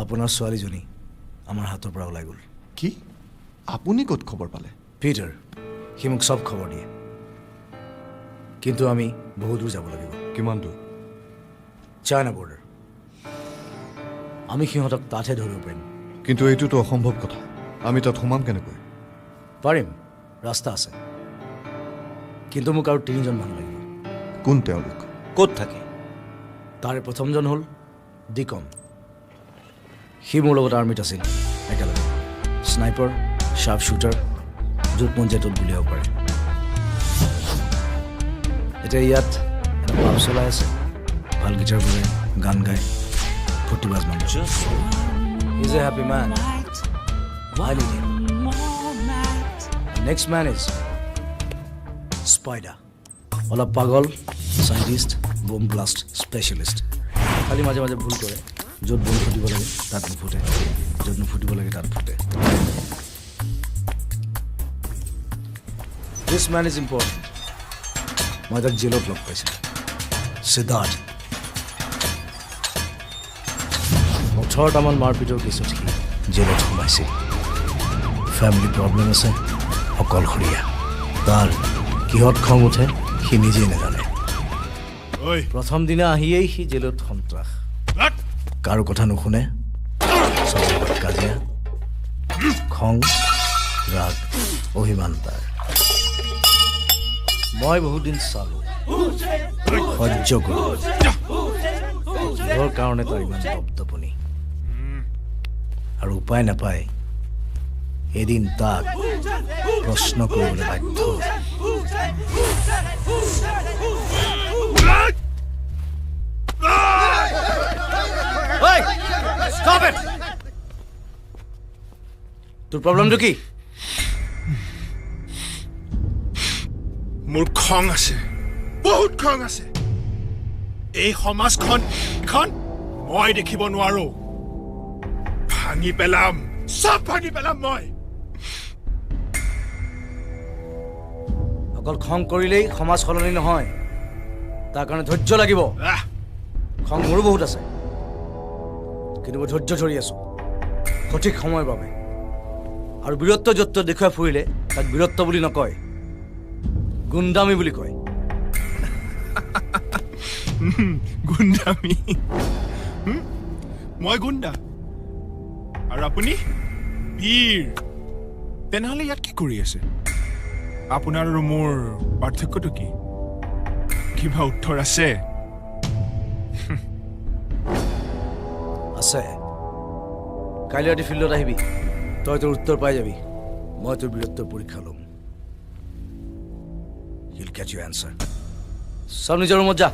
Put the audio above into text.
আপোনাৰ ছোৱালীজনী আমাৰ হাতৰ পৰা ওলাই গ'ল। কি আপুনি ক'ত খবৰ পালে? পিটাৰ সি মোক চব খবৰ দিয়ে, কিন্তু আমি বহু দূৰ যাব লাগিব। কিমান দূৰ? China border. আমি সিহঁতক তাতহে ধৰিব পাৰিম। কিন্তু এইটোতো অসম্ভৱ কথা, আমি তাত সোমাম কেনেকৈ? পাৰিম, ৰাস্তা আছে, কিন্তু মোক আৰু 3জন মানুহ লাগিব। কোন তেওঁলোক? ক'ত থাকে? তাৰে প্ৰথমজন হ'ল ডিকন। সি মোৰ লগত আৰ্মিত আছিল একেলগে। স্নাইপাৰ, শ্বাৰ্প শ্বুটাৰ, য'ত মন যায় ত'ত গুলিয়াব পাৰে। এতিয়া ইয়াত পাব চলাই আছে, ভাল গীটাৰ বজায়, গান গায়, ফূৰ্তিবাজ মানুহ। He's a happy man. I need him. Next man is Spider. অলপ পাগল, সাইন্টিষ্ট, বোম ব্লাষ্ট স্পেচিয়েলিষ্ট। খালি মাজে মাজে ভুল কৰে, য'ত বোম ফুটিব লাগে তাত নুফুটে, য'ত নুফুটিব লাগে তাত ফুটে। This man is important. মই তাক জেলত লগ পাইছিলোঁ, সিদ্ধাৰ্থ। 18টামান মাৰপিটৰ কেছত সি জেলত সোমাইছিল। ফেমিলি প্ৰব্লেম আছে, অকলশৰীয়া। তাৰ কিহত খং উঠে সি নিজেই নাজানে। প্ৰথম দিনা আহিয়েই সি জেলত সন্ত্ৰাস, কাৰো কথা নুশুনে, চবৰ কাজিয়া, খং, ৰাগ, অভিমান তাৰ। মই বহুত দিন চালো, সহ্য কৰোঁ। কিহৰ কাৰণে তাৰ ইমান দপদপনি, আৰু উপায় নাপায় এদিন তাক প্ৰশ্ন কৰিবলৈ বাধ্য। তোৰ প্ৰব্লেমটো কি? মোৰ খং আছে, বহুত খং আছে। এই সমাজখন মই দেখিব নোৱাৰো। ভাঙি পেলাম, চব ভাঙি পেলাম মই। অকল খং কৰিলেই সমাজ সলনি নহয়, তাৰ কাৰণে ধৈৰ্য লাগিব। খং মোৰো বহুত আছে, কিন্তু মই ধৈৰ্য ধৰি আছো সঠিক সময়ৰ বাবে। আৰু বীৰত্ব যত্ব দেখুৱাই ফুৰিলে তাক বীৰত্ব বুলি নকয়, গুণ্ডামী বুলি কয়। গুণ্ডামী? মই গুণ্ডা আৰু আপুনি বীৰ। তেনেহ'লে ইয়াত কি কৰি আছে? আপোনাৰ আৰু মোৰ পাৰ্থক্যটো কি? কিবা উত্তৰ আছে? আছে। কাইলৈ ৰাতি ফিল্ডত আহিবি, তই তোৰ উত্তৰ পাই যাবি। মই তোৰ বীৰত্বৰ পৰীক্ষা ল'ম। You'll get your answer. সব নিজৰ ৰুমত যা।